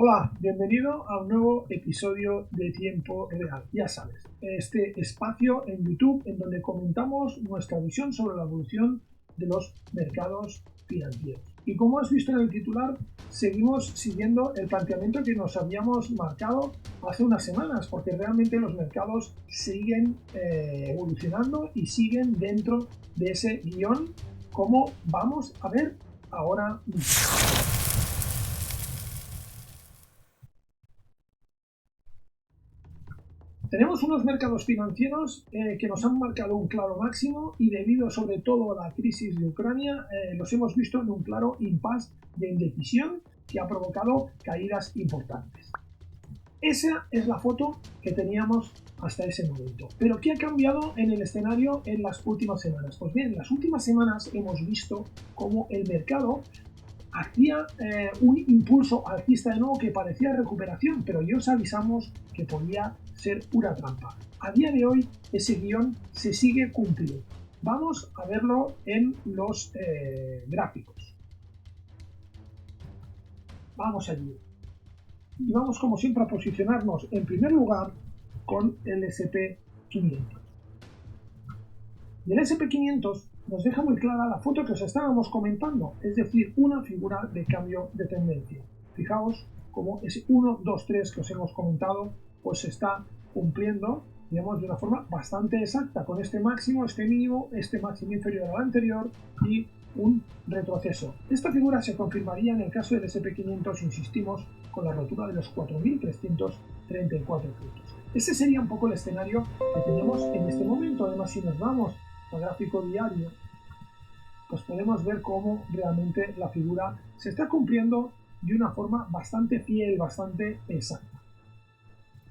Hola, bienvenido a un nuevo episodio de Tiempo Real. Ya sabes, este espacio en YouTube en donde comentamos nuestra visión sobre la evolución de los mercados financieros. Y como has visto en el titular, seguimos siguiendo el planteamiento que nos habíamos marcado hace unas semanas, porque realmente los mercados siguen evolucionando y siguen dentro de ese guión, como vamos a ver ahora mismo. Tenemos unos mercados financieros que nos han marcado un claro máximo y debido sobre todo a la crisis de Ucrania los hemos visto en un claro impasse de indecisión que ha provocado caídas importantes. Esa es la foto que teníamos hasta ese momento. Pero ¿qué ha cambiado en el escenario en las últimas semanas? Pues bien, en las últimas semanas hemos visto cómo el mercado hacía un impulso alcista de nuevo que parecía recuperación, pero ya os avisamos que podía ser pura trampa. A día de hoy ese guión se sigue cumpliendo. Vamos a verlo en los gráficos. Vamos allí. Y vamos como siempre a posicionarnos en primer lugar con el S&P 500. Y el S&P 500 nos deja muy clara la foto que os estábamos comentando, es decir, una figura de cambio de tendencia. Fijaos cómo ese 1, 2, 3 que os hemos comentado pues se está cumpliendo, digamos, de una forma bastante exacta, con este máximo, este mínimo, este máximo inferior al anterior y un retroceso. Esta figura se confirmaría en el caso del S&P 500, insistimos, con la rotura de los 4.334 puntos. Ese sería un poco el escenario que tenemos en este momento. Además, si nos vamos al gráfico diario, pues podemos ver cómo realmente la figura se está cumpliendo de una forma bastante fiel, bastante exacta.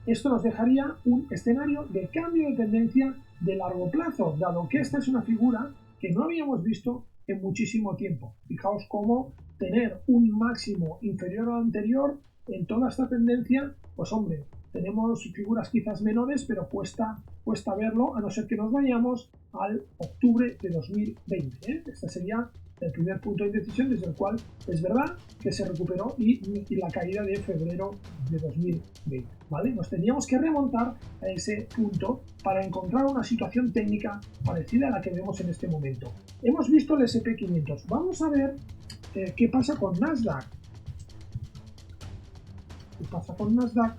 Esto nos dejaría un escenario de cambio de tendencia de largo plazo, dado que esta es una figura que no habíamos visto en muchísimo tiempo. Fijaos cómo tener un máximo inferior al anterior en toda esta tendencia, pues hombre, tenemos figuras quizás menores, pero cuesta verlo, a no ser que nos vayamos al octubre de 2020. Este sería el primer punto de indecisión, desde el cual es verdad que se recuperó y la caída de febrero de 2020. ¿Vale? Nos teníamos que remontar a ese punto para encontrar una situación técnica parecida a la que vemos en este momento. Hemos visto el S&P 500. Vamos a ver qué pasa con Nasdaq. ¿Qué pasa con Nasdaq?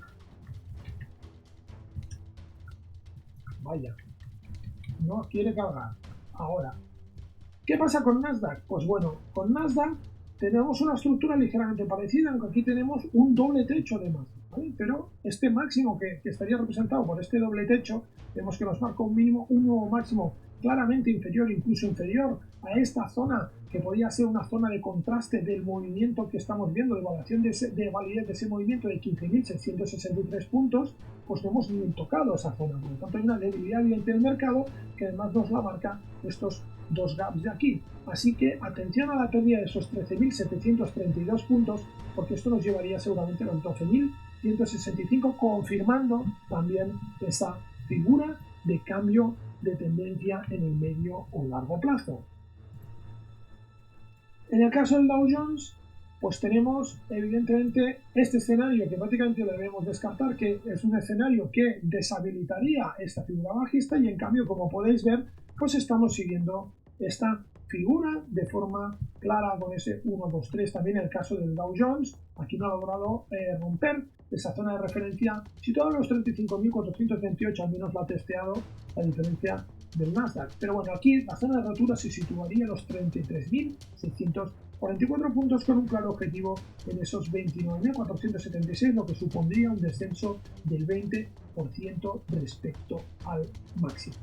Vaya, no quiere cargar. Ahora, ¿qué pasa con Nasdaq? Pues bueno, con Nasdaq tenemos una estructura ligeramente parecida, aunque aquí tenemos un doble techo además, ¿vale? Pero este máximo que estaría representado por este doble techo, vemos que nos marca un nuevo máximo claramente inferior, incluso inferior a esta zona que podría ser una zona de contraste del movimiento que estamos viendo, de validez de ese movimiento de 15.663 puntos, pues no hemos ni tocado esa zona. Por lo tanto, hay una debilidad evidente del mercado que además nos la marca estos dos gaps de aquí. Así que atención a la pérdida de esos 13.732 puntos, porque esto nos llevaría seguramente a los 12.165, confirmando también esa figura de cambio de tendencia en el medio o largo plazo. En el caso del Dow Jones, pues tenemos evidentemente este escenario que prácticamente lo debemos descartar, que es un escenario que deshabilitaría esta figura bajista, y en cambio, como podéis ver, pues estamos siguiendo esta figura de forma clara con ese 1, 2, 3. También en el caso del Dow Jones, aquí no ha logrado romper esa zona de referencia situada en los 35.428, al menos la ha testeado, la diferencia del Nasdaq. Pero bueno, aquí la zona de rotura se situaría en los 33.644 puntos, con un claro objetivo en esos 29.476, lo que supondría un descenso del 20% respecto al máximo.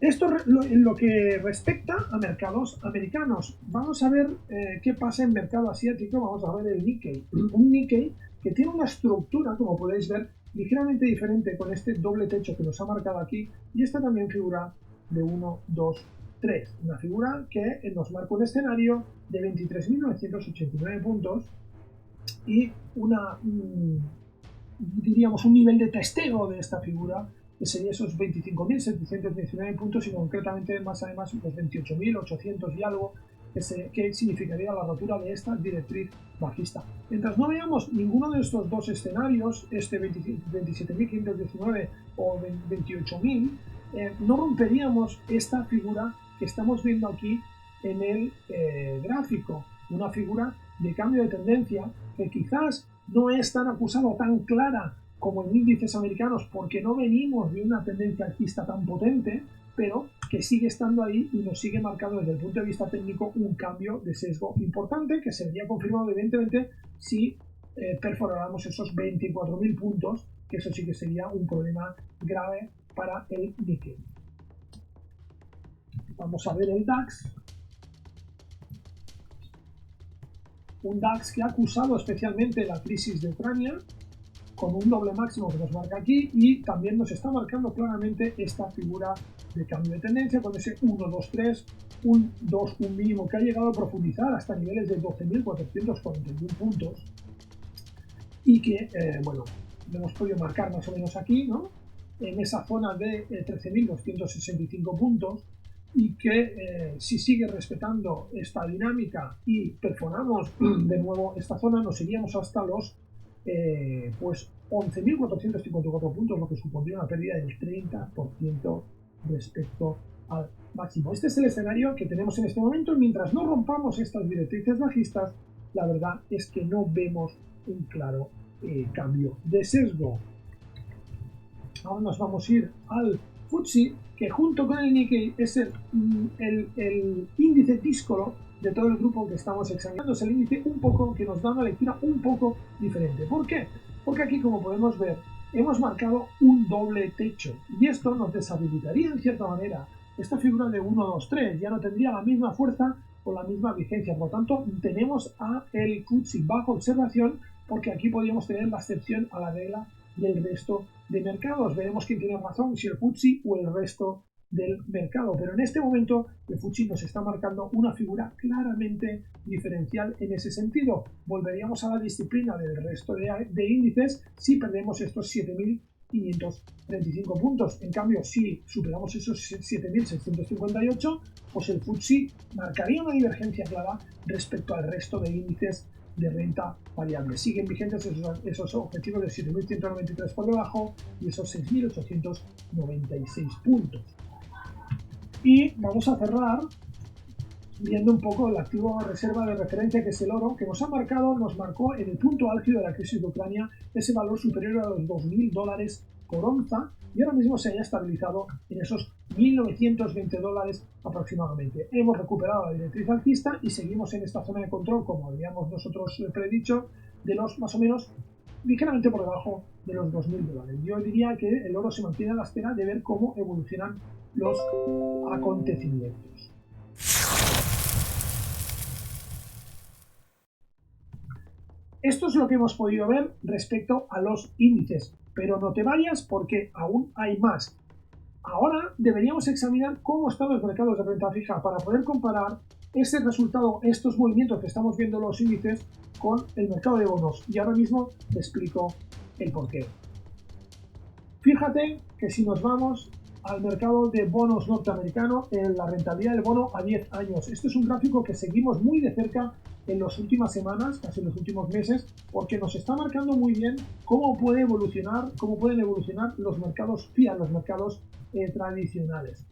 Esto en lo que respecta a mercados americanos. Vamos a ver qué pasa en mercado asiático. Vamos a ver el Nikkei. Un Nikkei que tiene una estructura, como podéis ver, ligeramente diferente, con este doble techo que nos ha marcado aquí, y esta también figura de 1, 2, 3. Una figura que nos marca un escenario de 23.989 puntos y diríamos un nivel de testeo de esta figura que sería esos 25.719 puntos, y concretamente más además los 28.800 y algo que significaría la rotura de esta directriz bajista. Mientras no veamos ninguno de estos dos escenarios, este 27.519 o 28.000, no romperíamos esta figura que estamos viendo aquí en el gráfico, una figura de cambio de tendencia que quizás no es tan acusada o tan clara como en índices americanos porque no venimos de una tendencia alcista tan potente, pero que sigue estando ahí y nos sigue marcando desde el punto de vista técnico un cambio de sesgo importante que se vería confirmado evidentemente si perforáramos esos 24.000 puntos, que eso sí que sería un problema grave para el Nikkei. Vamos a ver el DAX. Un DAX que ha acusado especialmente la crisis de Ucrania, con un doble máximo que nos marca aquí, y también nos está marcando claramente esta figura de cambio de tendencia con ese 1, 2, 3, un mínimo que ha llegado a profundizar hasta niveles de 12.441 puntos y que, bueno, lo hemos podido marcar más o menos aquí, ¿no? En esa zona de 13.265 puntos, y que si sigue respetando esta dinámica y perforamos de nuevo esta zona, nos iríamos hasta los pues 11.454 puntos, lo que supondría una pérdida del 30% respecto al máximo. Este es el escenario que tenemos en este momento, y mientras no rompamos estas directrices bajistas, la verdad es que no vemos un claro cambio de sesgo. Ahora nos vamos a ir al FTSE, que junto con el Nikkei es el índice díscolo de todo el grupo que estamos examinando. Es el índice un poco que nos da una lectura un poco diferente. ¿Por qué? Porque aquí, como podemos ver, hemos marcado un doble techo, y esto nos deshabilitaría en cierta manera. Esta figura de 1, 2, 3 ya no tendría la misma fuerza o la misma vigencia. Por lo tanto, tenemos a el FTSE bajo observación, porque aquí podríamos tener la excepción a la regla del resto de mercados. Veremos quién tiene razón, si el FTSE o el resto del mercado, pero en este momento el FTSE nos está marcando una figura claramente diferencial en ese sentido. Volveríamos a la disciplina del resto de índices si perdemos estos 7.535 puntos. En cambio, si superamos esos 7.658, pues el FTSE marcaría una divergencia clara respecto al resto de índices de renta variable. Siguen vigentes esos objetivos de 7.193 por debajo y esos 6.896 puntos. Y vamos a cerrar viendo un poco el activo a reserva de referencia, que es el oro, que nos marcó en el punto álgido de la crisis de Ucrania ese valor superior a los $2.000 por onza, y ahora mismo se haya estabilizado en esos $1.920 aproximadamente. Hemos recuperado la directriz alcista y seguimos en esta zona de control, como habíamos nosotros predicho, de los más o menos ligeramente por debajo de los $2.000. Yo diría que el oro se mantiene a la espera de ver cómo evolucionan los acontecimientos. Esto es lo que hemos podido ver respecto a los índices, pero no te vayas porque aún hay más. Ahora deberíamos examinar cómo están los mercados de renta fija para poder comparar ese resultado, estos movimientos que estamos viendo en los índices, con el mercado de bonos. Y ahora mismo te explico el porqué. Fíjate que si nos vamos al mercado de bonos norteamericano, en la rentabilidad del bono a 10 años. Este es un gráfico que seguimos muy de cerca en las últimas semanas, casi en los últimos meses, porque nos está marcando muy bien cómo pueden evolucionar los mercados fiat, los mercados tradicionales.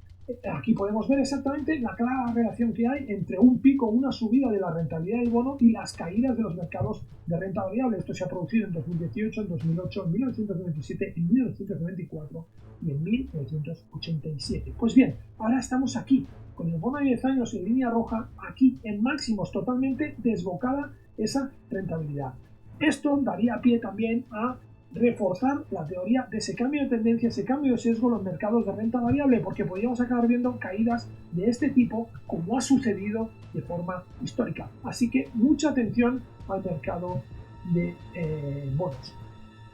Aquí podemos ver exactamente la clara relación que hay entre un pico, una subida de la rentabilidad del bono y las caídas de los mercados de renta variable. Esto se ha producido en 2018, en 2008, en 1997, en 1994 y en 1987. Pues bien, ahora estamos aquí, con el bono de 10 años en línea roja, aquí en máximos, totalmente desbocada esa rentabilidad. Esto daría pie también a reforzar la teoría de ese cambio de tendencia, ese cambio de sesgo en los mercados de renta variable, porque podríamos acabar viendo caídas de este tipo como ha sucedido de forma histórica. Así que mucha atención al mercado de bonos.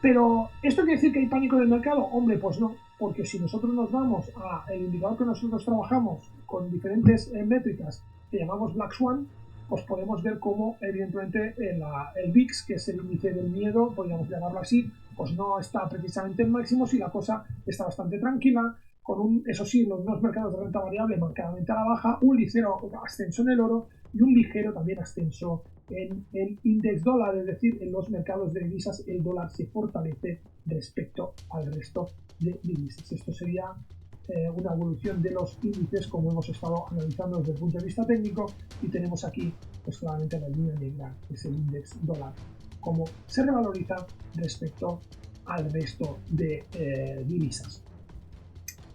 Pero, ¿esto quiere decir que hay pánico en el mercado? Hombre, pues no, porque si nosotros nos vamos al indicador que nosotros trabajamos con diferentes métricas que llamamos Black Swan, pues podemos ver cómo evidentemente el VIX, que es el índice del miedo, podríamos llamarlo así, pues no está precisamente en máximos y la cosa está bastante tranquila, con eso sí, los mercados de renta variable marcadamente a la baja, un ligero ascenso en el oro y un ligero también ascenso en el índice dólar, es decir, en los mercados de divisas el dólar se fortalece respecto al resto de divisas. Esto sería una evolución de los índices como hemos estado analizando desde el punto de vista técnico, y tenemos aquí pues claramente la línea negra, que es el índice dólar, como se revaloriza respecto al resto de divisas.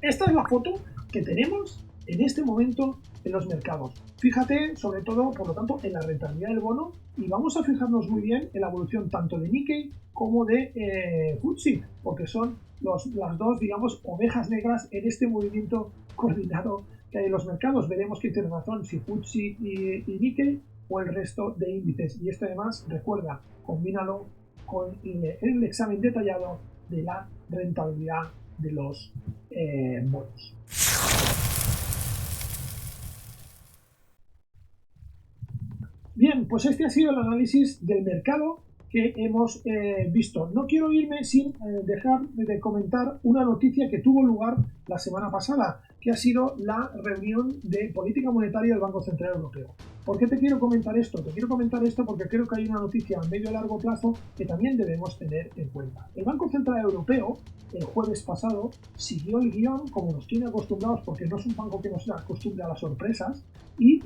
Esta es la foto que tenemos en este momento en los mercados. Fíjate sobre todo, por lo tanto, en la rentabilidad del bono, y vamos a fijarnos muy bien en la evolución tanto de Nikkei como de FTSE, porque son las dos, digamos, ovejas negras en este movimiento coordinado que hay en los mercados. Veremos qué tiene razón, si FTSE y Nikkei o el resto de índices. Y esto además, recuerda, combínalo con el examen detallado de la rentabilidad de los bonos. Bien, pues este ha sido el análisis del mercado que hemos visto. No quiero irme sin dejar de comentar una noticia que tuvo lugar la semana pasada, que ha sido la reunión de política monetaria del Banco Central Europeo. ¿Por qué te quiero comentar esto? Te quiero comentar esto porque creo que hay una noticia a medio y largo plazo que también debemos tener en cuenta. El Banco Central Europeo, el jueves pasado, siguió el guión como nos tiene acostumbrados, porque no es un banco que nos acostumbre a las sorpresas, y,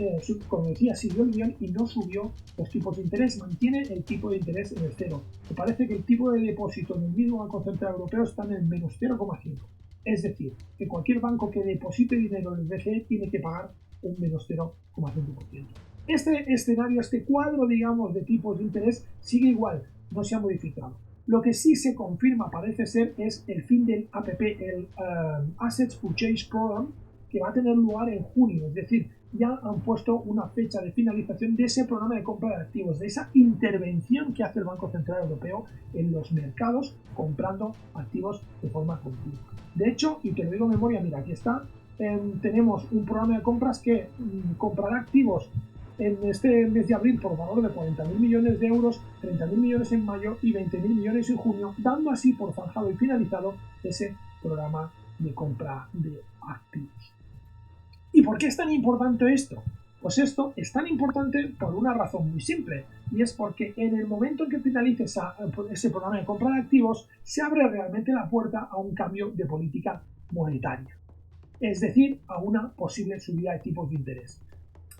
como decía, siguió el guión y no subió los tipos de interés, mantiene el tipo de interés en el cero. Me parece que el tipo de depósito en el mismo Banco Central Europeo está en el menos 0,5. Es decir, que cualquier banco que deposite dinero en el BCE tiene que pagar un menos 0,5%. Este escenario, este cuadro, digamos, de tipos de interés sigue igual, no se ha modificado. Lo que sí se confirma, parece ser, es el fin del APP, el Assets Purchase Program, que va a tener lugar en junio, es decir, ya han puesto una fecha de finalización de ese programa de compra de activos, de esa intervención que hace el Banco Central Europeo en los mercados comprando activos de forma continua. De hecho, y te lo digo de memoria, mira, aquí está, tenemos un programa de compras que comprará activos en este mes de abril por valor de 40.000 millones de euros, 30.000 millones en mayo y 20.000 millones en junio, dando así por zanjado y finalizado ese programa de compra de activos. ¿Y por qué es tan importante esto? Pues esto es tan importante por una razón muy simple, y es porque en el momento en que finalice ese programa de compra de activos, se abre realmente la puerta a un cambio de política monetaria, es decir, a una posible subida de tipos de interés.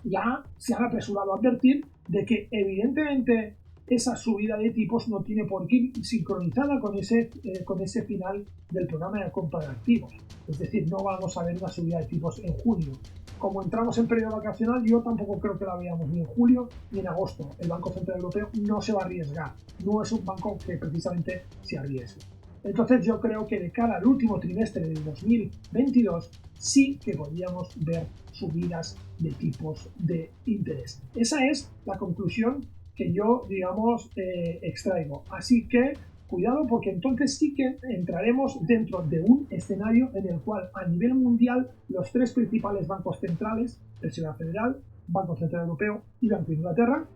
Ya se han apresurado a advertir de que evidentemente esa subida de tipos no tiene por qué ir sincronizada con ese final del programa de compra de activos. Es decir, no vamos a ver una subida de tipos en junio. Como entramos en periodo vacacional, yo tampoco creo que la veamos ni en julio ni en agosto. El Banco Central Europeo no se va a arriesgar. No es un banco que precisamente se arriesgue. Entonces yo creo que de cara al último trimestre del 2022 sí que podríamos ver subidas de tipos de interés. Esa es la conclusión que yo, digamos, extraigo. Así que cuidado, porque entonces sí que entraremos dentro de un escenario en el cual a nivel mundial los tres principales bancos centrales, Reserva Federal, Banco Central Europeo y Banco de Inglaterra,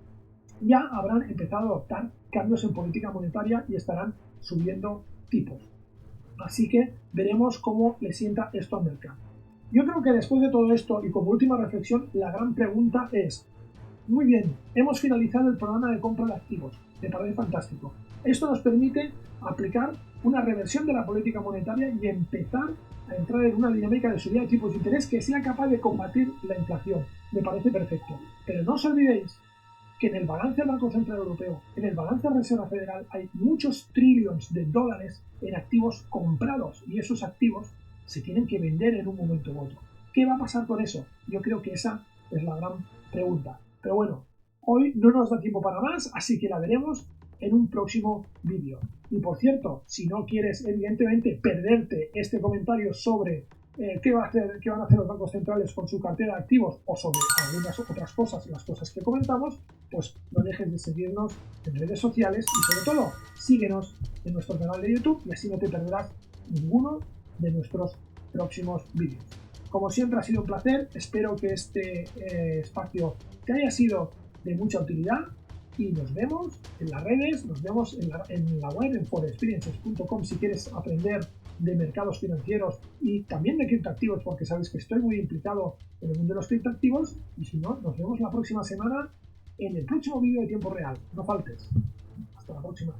ya habrán empezado a adoptar cambios en política monetaria y estarán subiendo tipos. Así que veremos cómo le sienta esto al mercado. Yo creo que después de todo esto, y como última reflexión, la gran pregunta es: muy bien, hemos finalizado el programa de compra de activos, me parece fantástico. Esto nos permite aplicar una reversión de la política monetaria y empezar a entrar en una dinámica de subida de tipos de interés que sea capaz de combatir la inflación. Me parece perfecto. Pero no os olvidéis que en el balance del Banco Central Europeo, en el balance de la Reserva Federal, hay muchos trillones de dólares en activos comprados, y esos activos se tienen que vender en un momento u otro. ¿Qué va a pasar con eso? Yo creo que esa es la gran pregunta. Pero bueno, hoy no nos da tiempo para más, así que la veremos en un próximo vídeo. Y por cierto, si no quieres evidentemente perderte este comentario sobre qué van a hacer los bancos centrales con su cartera de activos, o sobre algunas otras cosas, las cosas que comentamos, pues no dejes de seguirnos en redes sociales y sobre todo síguenos en nuestro canal de YouTube, y así no te perderás ninguno de nuestros próximos vídeos. Como siempre, ha sido un placer. Espero que este espacio te haya sido de mucha utilidad, y nos vemos en las redes, nos vemos en la web, en forexperiences.com, si quieres aprender de mercados financieros y también de criptoactivos, porque sabes que estoy muy implicado en el mundo de los criptoactivos. Y si no, nos vemos la próxima semana en el próximo vídeo de tiempo real. No faltes. Hasta la próxima.